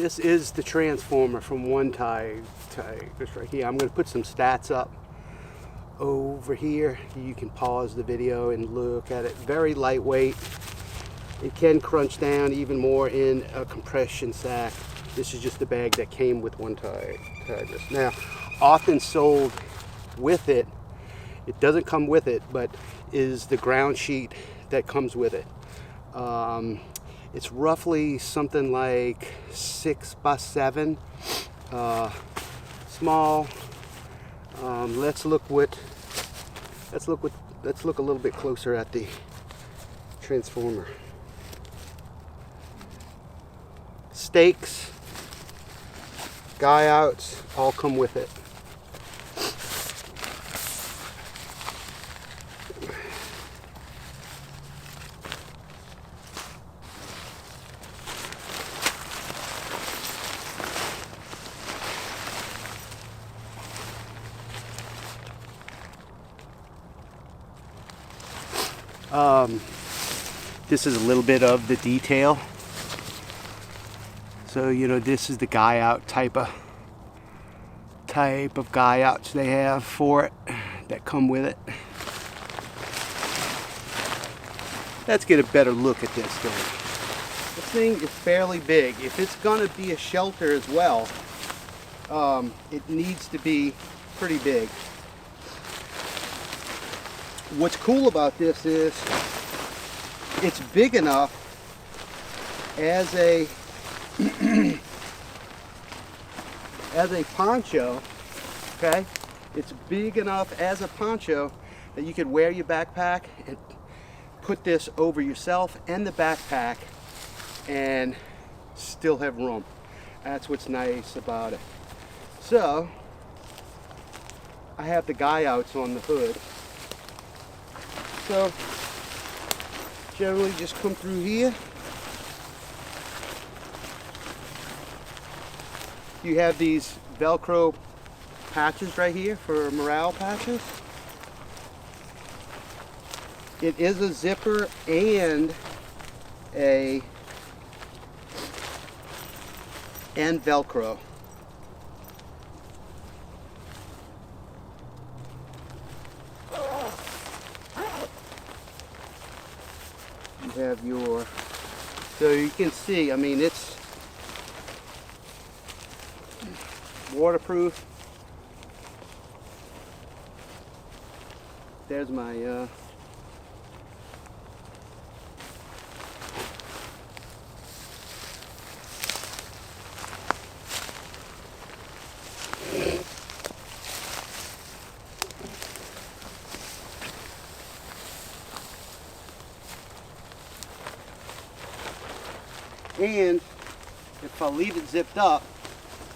This is the transformer from Onetigris right here. I'm going to put some stats up over here. You can pause the video and look at it. Very lightweight. It can crunch down even more in a compression sack. This is just the bag that came with Onetigris. Now, often sold with it, it doesn't come with it, but is the ground sheet that comes with it. It's roughly something like 6 by 7, small. Let's look a little bit closer at the transformer. Stakes, guy outs, all come with it. This is a little bit of the detail. So, you know, this is the guy out type of guy outs they have for it that come with it. Let's get a better look at this thing. This thing is fairly big. If it's gonna be a shelter as well, it needs to be pretty big. What's cool about this is it's big enough as a as a poncho, okay? It's big enough as a poncho that you could wear your backpack and put this over yourself and the backpack and still have room. That's what's nice about it. So, I have the guy outs on the hood. So, generally just come through here. You have these Velcro patches right here for morale patches. It is a zipper and Velcro. You have your, so you can see, I mean, it's waterproof. There's my and if I leave it zipped up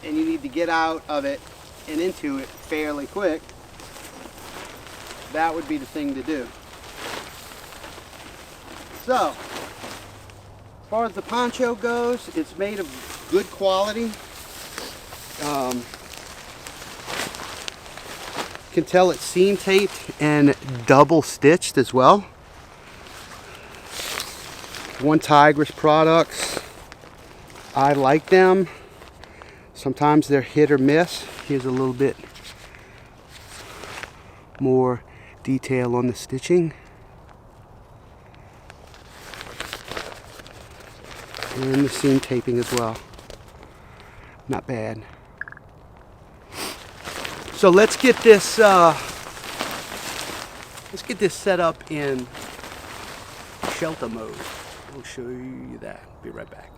and you need to get out of it and into it fairly quick, that would be the thing to do. So, as far as the poncho goes, it's made of good quality. You can tell it's seam taped and double stitched as well. Onetigris products, I like them. Sometimes they're hit or miss. Here's a little bit more detail on the stitching. And the seam taping as well. Not bad. So let's get this set up in shelter mode. We'll show you that. Be right back.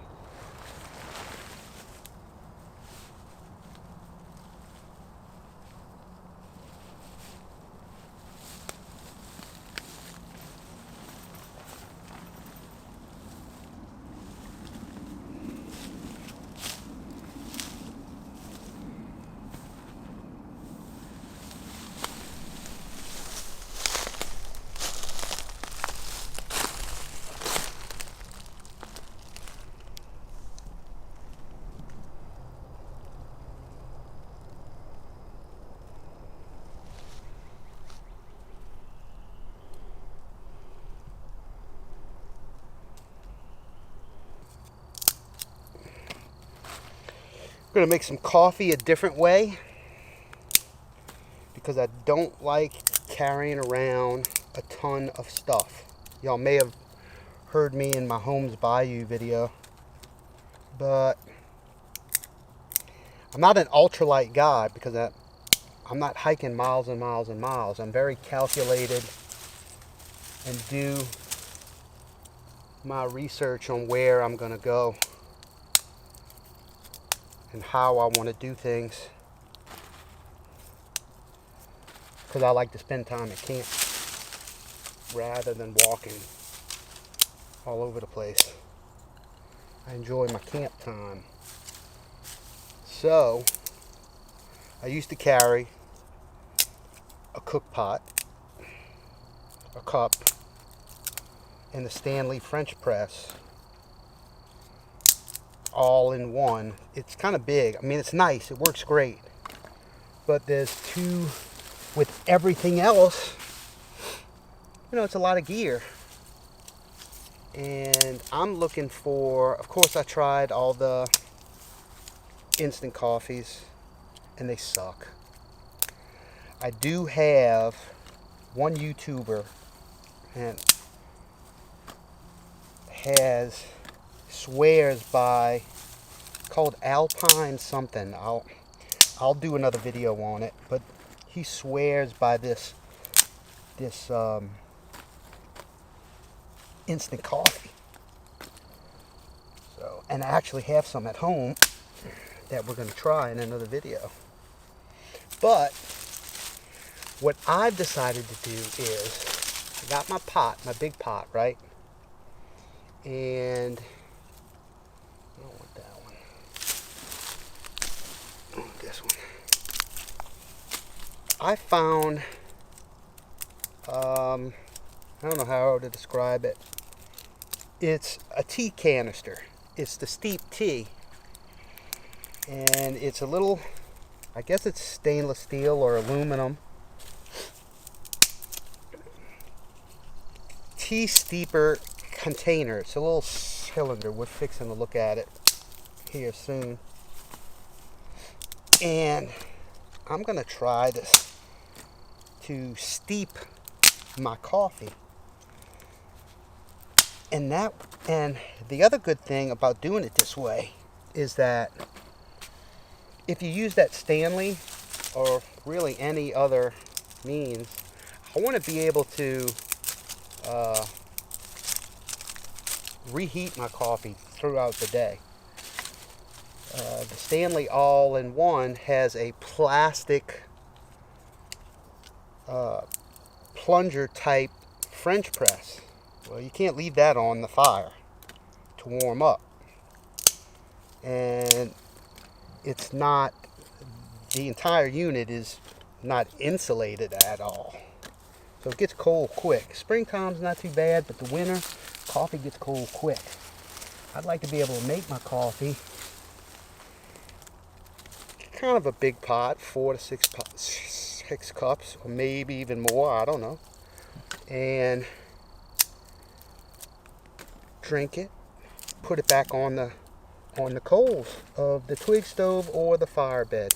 I'm going to make some coffee a different way because I don't like carrying around a ton of stuff. Y'all may have heard me in my Homes Bayou video, but I'm not an ultralight guy because I'm not hiking miles and miles and miles. I'm very calculated and do my research on where I'm going to go and how I want to do things, because I like to spend time at camp rather than walking all over the place. I enjoy my camp time. So I used to carry a cook pot, a cup, and the Stanley French press all in one. It's kind of big. I mean, it's nice. It works great. But there's two with everything else. You know, it's a lot of gear. And I'm looking for, of course, I tried all the instant coffees and they suck. I do have one YouTuber and swears by, called ALPINE something. I'll do another video on it, but he swears by this instant coffee. So, and I actually have some at home that we're going to try in another video. But what I've decided to do is, I got my pot, my big pot, right? And I don't want that one. I want this one. I found, I don't know how to describe it. It's a tea canister. It's the steep tea. And it's a little, I guess it's stainless steel or aluminum. Tea steeper container. It's a little cylinder. We're fixing to look at it here soon. And I'm going to try this to steep my coffee. And the other good thing about doing it this way is that if you use that Stanley or really any other means, I want to be able to reheat my coffee throughout the day. The Stanley all-in-one has a plastic plunger type French press. Well, you can't leave that on the fire to warm up. And it's not, the entire unit is not insulated at all. So it gets cold quick. Springtime's not too bad, but the winter, coffee gets cold quick. I'd like to be able to make my coffee kind of a big pot, 4 to 6 cups, or maybe even more, I don't know. And drink it, put it back on the coals of the twig stove or the fire bed.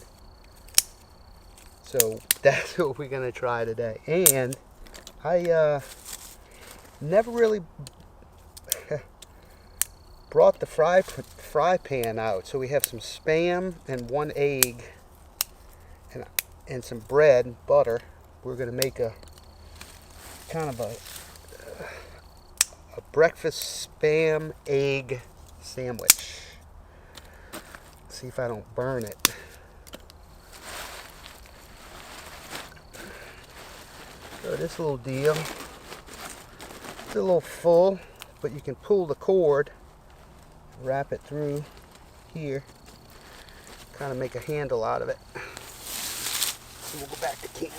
So that's what we're going to try today. And I never really brought the fry pan out. So we have some Spam and 1 egg and some bread and butter. We're going to make a kind of a breakfast Spam egg sandwich. See if I don't burn it. So this little deal, it's a little full, but you can pull the cord, wrap it through here, kind of make a handle out of it. And we'll go back to camp.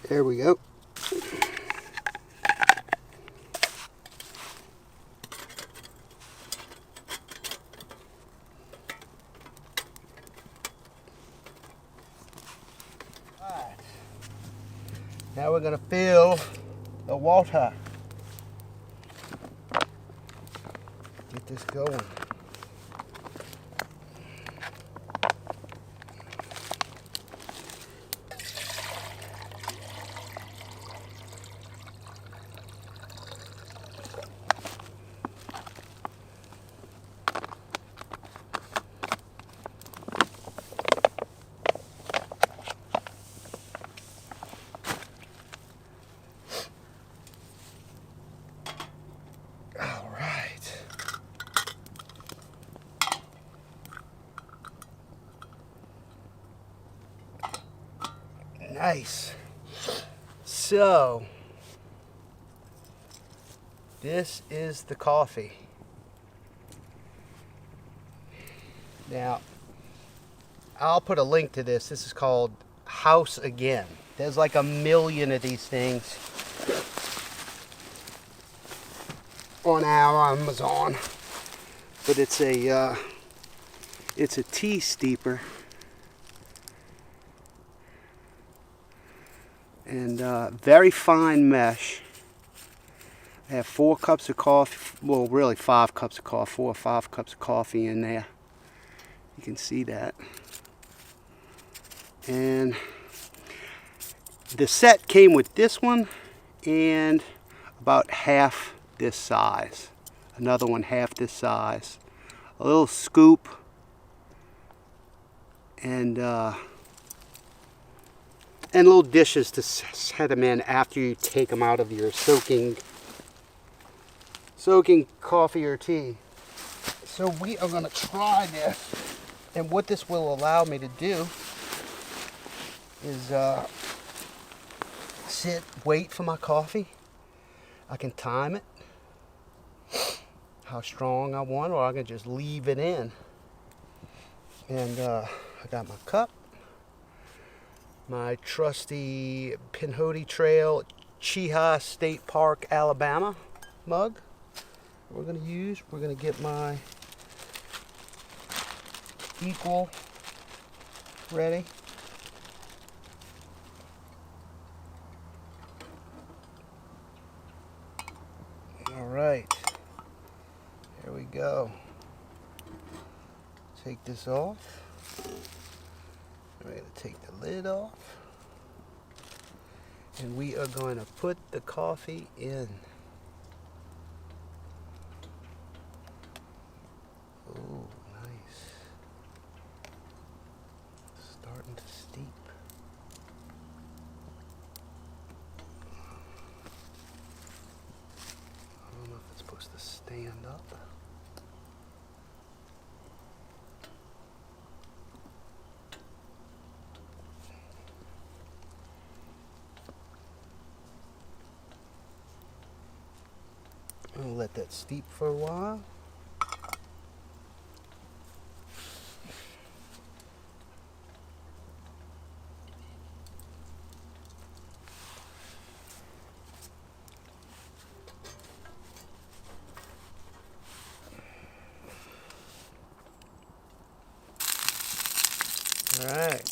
There we go. Now we're going to fill the water. Get this going. Nice. So, this is the coffee. Now, I'll put a link to this. This is called House Again. There's like a million of these things on our Amazon, but it's a tea steeper. And very fine mesh. I have 4 cups of coffee, well really 5 cups of coffee, 4 or 5 cups of coffee in there. You can see that. And the set came with this one and about half this size. Another one half this size. A little scoop and little dishes to set them in after you take them out of your soaking coffee or tea. So we are going to try this, and what this will allow me to do is wait for my coffee. I can time it, how strong I want, or I can just leave it in. And I got my cup. My trusty Pinhoti Trail, Chehaw State Park, Alabama mug. We're going to get my equal ready. All right, here we go. Take this off. We're going to take the lid off, and we are going to put the coffee in. Oh, nice. Starting to steep. I don't know if it's supposed to stand up. I'll let that steep for a while. All right.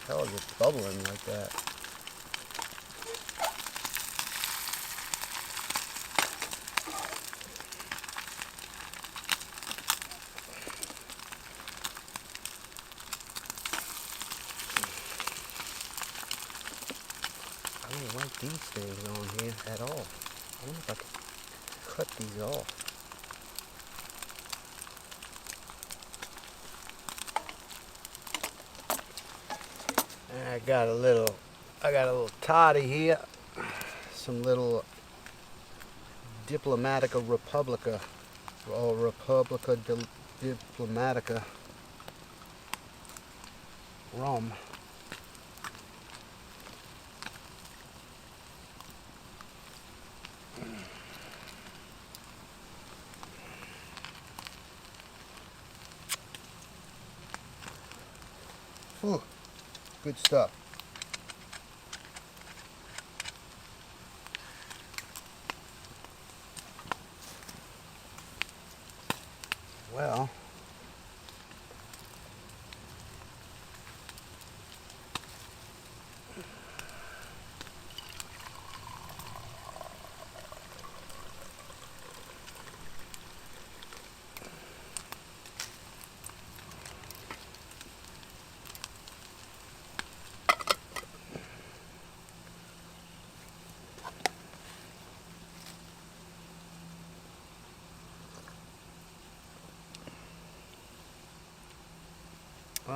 How is it bubbling like that? I don't like these things on here at all. I wonder if I can cut these off. I got a little toddy here, some little Diplomatica Republica, or Republica Diplomatica rum. Whew, good stuff. Well,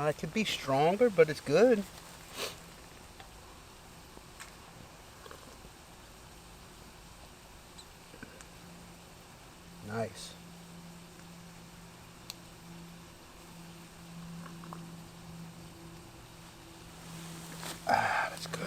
it could be stronger, but it's good. Nice. Ah, that's good.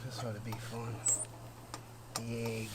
This ought to be fun. The egg.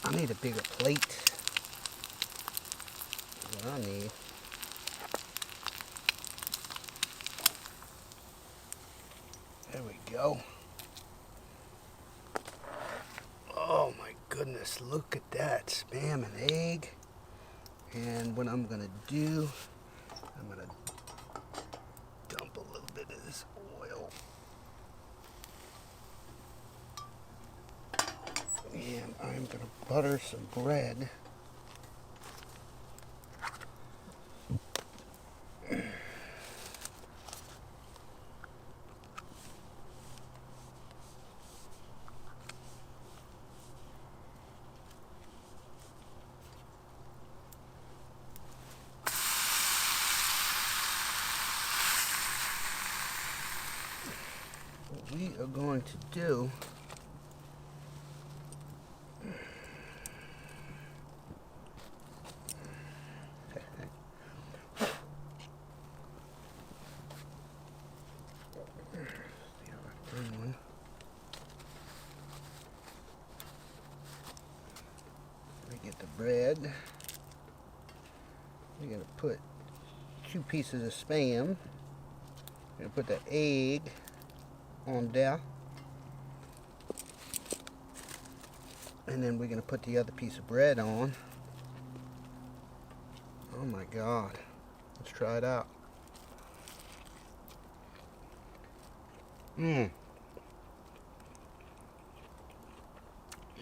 I need a bigger plate. That's what I need. There we go. Oh my goodness, look at that. Spam and egg. And what I'm gonna do, I'm gonna dump a little bit of this oil. And I'm gonna butter some bread. What we are going to do get the bread. We're going to put 2 pieces of Spam. We're going to put the egg on there. And then we're going to put the other piece of bread on. Oh my God. Let's try it out. Mmm.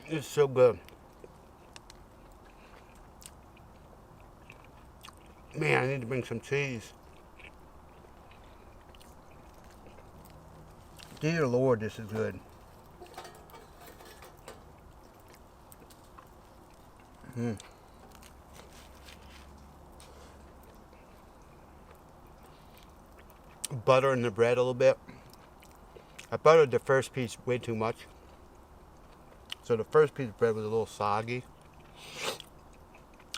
It's so good. Man, I need to bring some cheese. Dear Lord, this is good. Mm. buttering the bread a little bit. I buttered the first piece way too much. So the first piece of bread was a little soggy.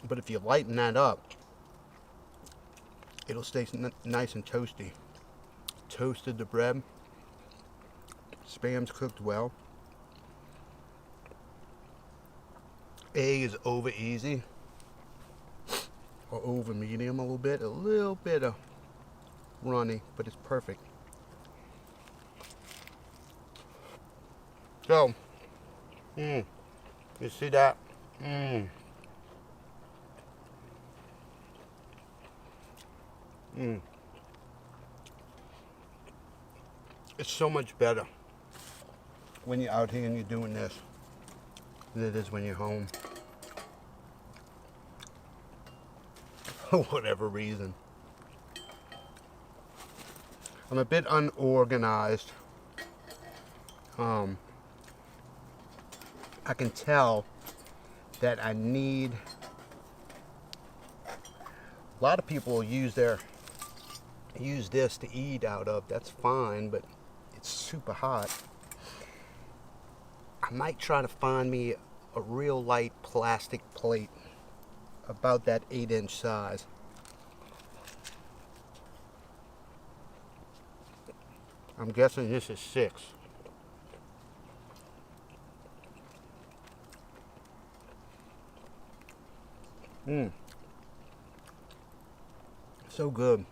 But if you lighten that up, it'll stay nice and toasty. Toasted the bread. Spam's cooked well. Egg is over easy. Or over medium a little bit. A little bit of runny, but it's perfect. So, you see that? It's so much better when you're out here and you're doing this than it is when you're home. For whatever reason. I'm a bit unorganized. I can tell that I need, a lot of people use this to eat out of. That's fine, but it's super hot. I might try to find me a real light plastic plate about that 8-inch size. I'm guessing this is 6. So good.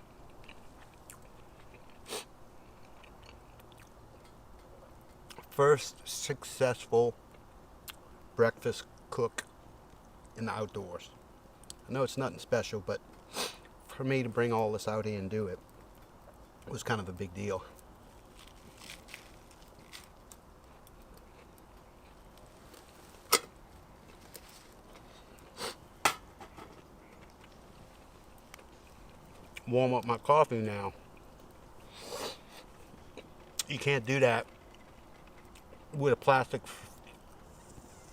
First successful breakfast cook in the outdoors. I know it's nothing special, but for me to bring all this out here and do it was kind of a big deal. Warm up my coffee now. You can't do that with a plastic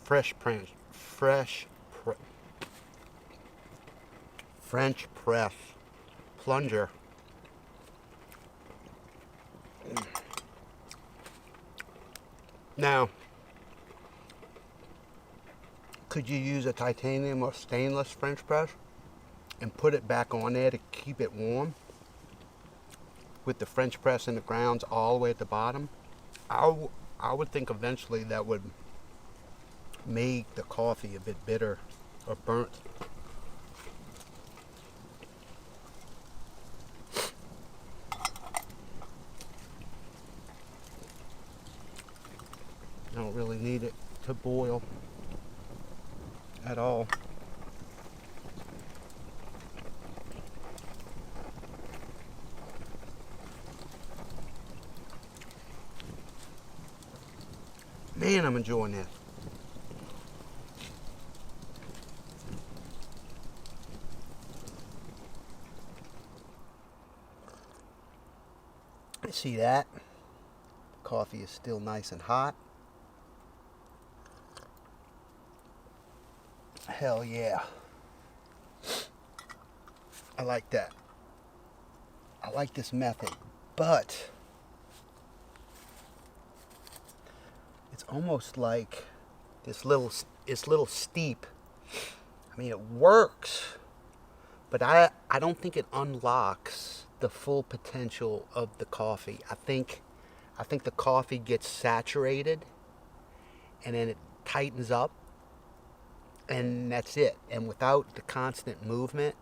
French press plunger. Now, could you use a titanium or stainless French press and put it back on there to keep it warm with the French press and the grounds all the way at the bottom? I would think eventually that would make the coffee a bit bitter or burnt. I don't really need it to boil at all. Man, I'm enjoying this. See that? Coffee is still nice and hot. Hell yeah. I like that. I like this method, but it's almost like it's little steep. I mean, it works, but I don't think it unlocks the full potential of the coffee. I think the coffee gets saturated and then it tightens up and that's it. And without the constant movement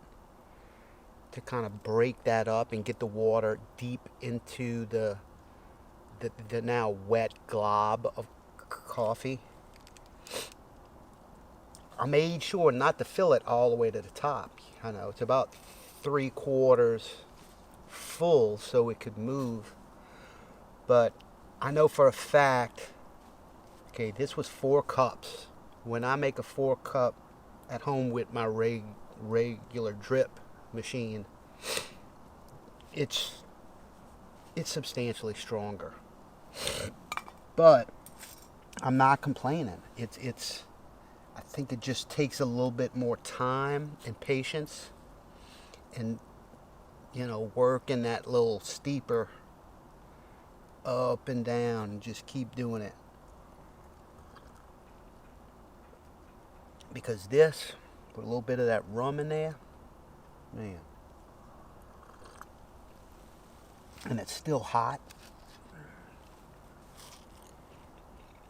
to kind of break that up and get the water deep into the now wet glob of coffee, I made sure not to fill it all the way to the top. I know it's about 3/4 full so it could move, but I know for a fact, okay, this was 4 cups. When I make a 4-cup at home with my regular drip machine, it's substantially stronger, but I'm not complaining. I think it just takes a little bit more time and patience and you know, working that little steeper up and down, and just keep doing it. Because this, with a little bit of that rum in there, man. And it's still hot.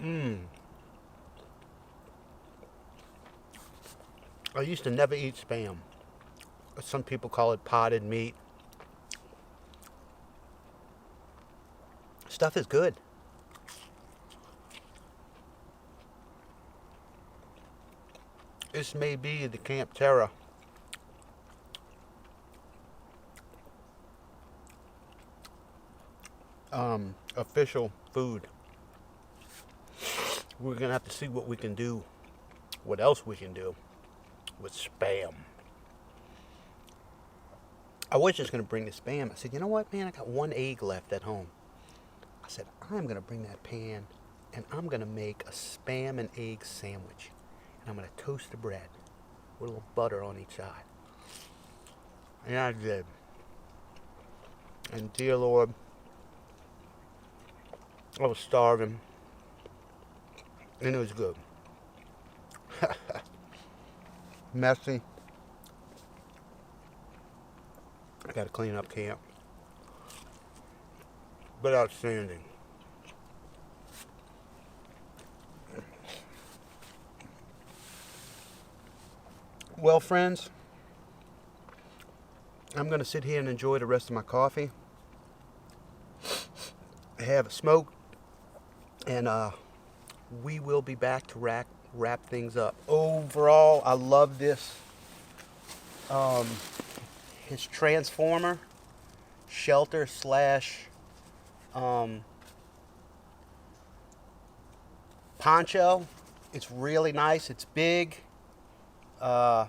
I used to never eat Spam. Some people call it potted meat. Stuff is good. This may be the Camp Terra official food. We're gonna have to see what we can do, what else we can do with Spam. I was just gonna bring the Spam. I said, you know what, man, I got one egg left at home. I said, I'm gonna bring that pan and I'm gonna make a Spam and egg sandwich. And I'm gonna toast the bread with a little butter on each side. And I did. And dear Lord, I was starving. And it was good. Messy. I gotta clean up camp. But outstanding. Well, friends, I'm gonna sit here and enjoy the rest of my coffee. Have a smoke. And we will be back to wrap things up. Overall, I love this. His Transformer Shelter slash poncho. It's really nice. It's big. I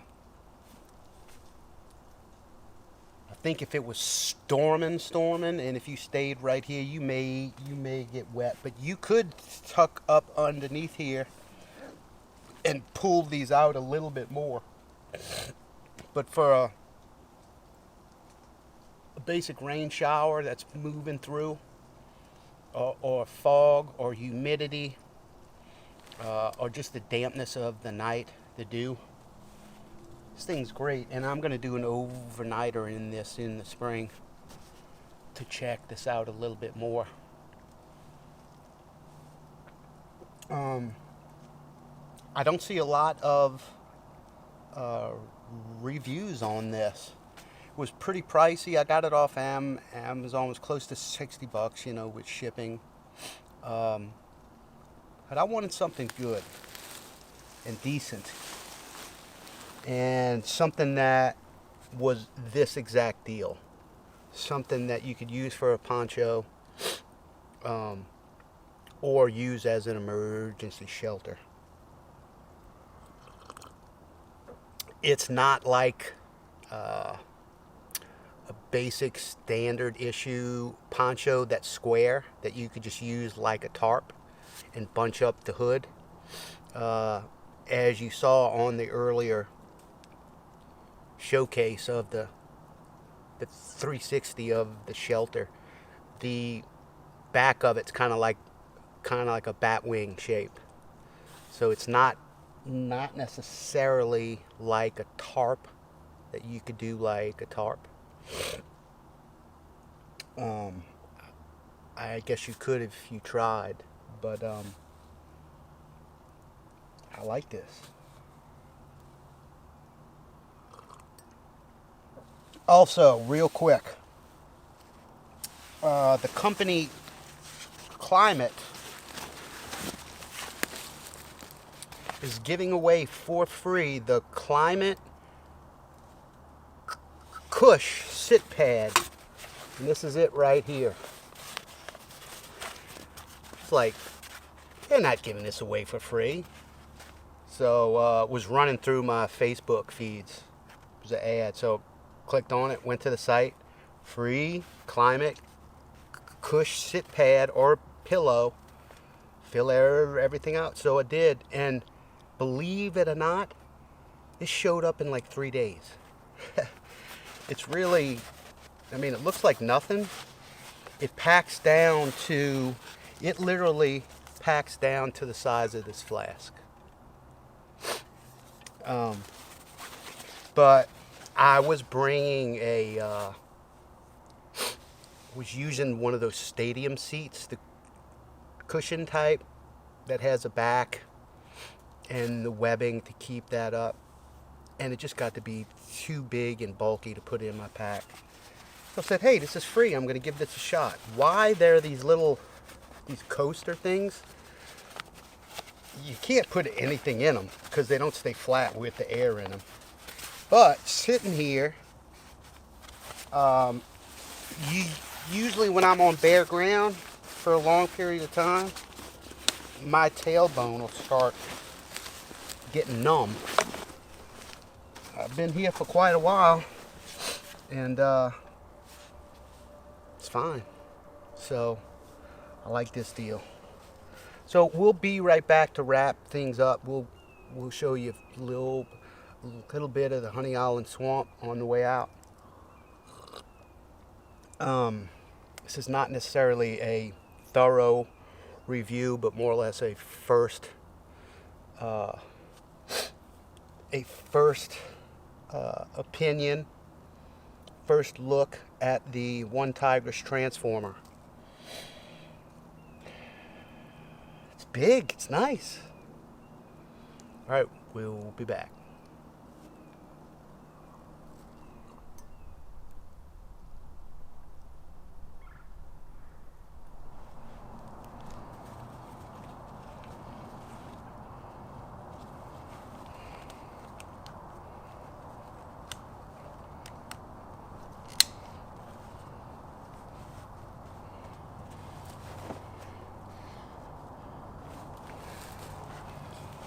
think if it was storming, and if you stayed right here, you may get wet. But you could tuck up underneath here and pull these out a little bit more. But for a basic rain shower that's moving through, or fog, or humidity, or just the dampness of the night, the dew, this thing's great. And I'm going to do an overnighter in this in the spring to check this out a little bit more. I don't see a lot of reviews on this. It was pretty pricey. I got it off Amazon. It was close to $60, you know, with shipping. But I wanted something good and decent, and something that was this exact deal. Something that you could use for a poncho, or use as an emergency shelter. It's not like a basic standard issue poncho that's square that you could just use like a tarp and bunch up the hood. As you saw on the earlier showcase of the 360 of the shelter, the back of it's kind of like a bat wing shape. So it's not necessarily like a tarp that you could do like a tarp. I guess you could if you tried, but I like this. Also, real quick, the company Climate is giving away for free the Climate Cush Sit Pad. And this is it right here. It's like, they're not giving this away for free. So it was running through my Facebook feeds. It was an ad. So clicked on it, went to the site. Free Climate Cush Sit Pad or pillow. Fill everything out. So it did. And believe it or not, this showed up in like 3 days. It's really I mean, it looks like nothing. It packs down to, it literally packs down to the size of this flask. But I was bringing was using one of those stadium seats, the cushion type that has a back and the webbing to keep that up. And it just got to be too big and bulky to put in my pack. So I said, hey, this is free. I'm going to give this a shot. Why there are these coaster things? You can't put anything in them because they don't stay flat with the air in them. But sitting here, usually when I'm on bare ground for a long period of time, my tailbone will start getting numb. I've been here for quite a while, and it's fine. So I like this deal. So we'll be right back to wrap things up. We'll show you a little bit of the Honey Island Swamp on the way out. This is not necessarily a thorough review, but more or less a first opinion, first look at the Onetigris transformer. It's big, it's nice. All right, we'll be back.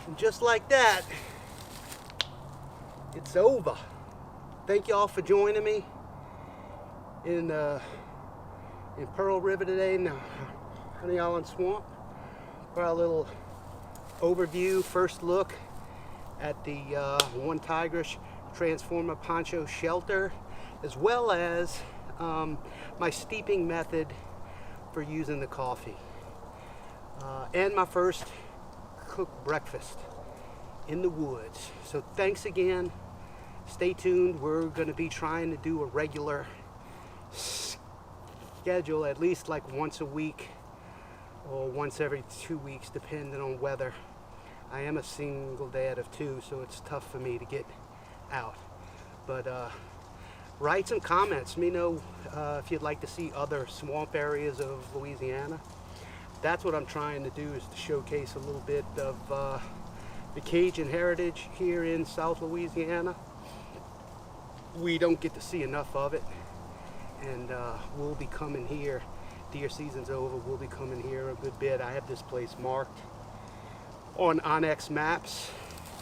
And just like that, it's over. Thank you all for joining me in Pearl River today in the Honey Island Swamp for our little overview, first look at the Onetigris Transformer Poncho Shelter, as well as my steeping method for using the coffee, and my first cooked breakfast in the woods. So thanks again. Stay tuned. We're going to be trying to do a regular schedule, at least like once a week or once every 2 weeks, depending on weather. I am a single dad of 2, so it's tough for me to get out. But write some comments. Let me know if you'd like to see other swamp areas of Louisiana. That's what I'm trying to do, is to showcase a little bit of the Cajun heritage here in South Louisiana. We don't get to see enough of it, and we'll be coming here. Deer season's over, we'll be coming here a good bit. I have this place marked on Onyx maps,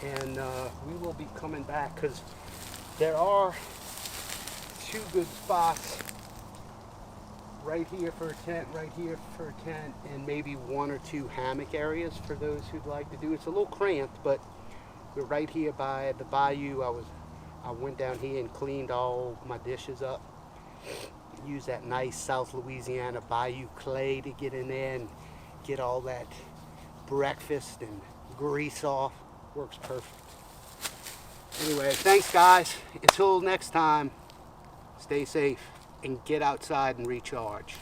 and we will be coming back because there are 2 good spots right here for a tent, right here for a tent, and maybe 1 or 2 hammock areas for those who'd like to do. It's a little cramped, but we're right here by the bayou. I went down here and cleaned all my dishes up. Use that nice South Louisiana bayou clay to get in there and get all that breakfast and grease off. Works perfect. Anyway, thanks guys. Until next time, stay safe and get outside and recharge.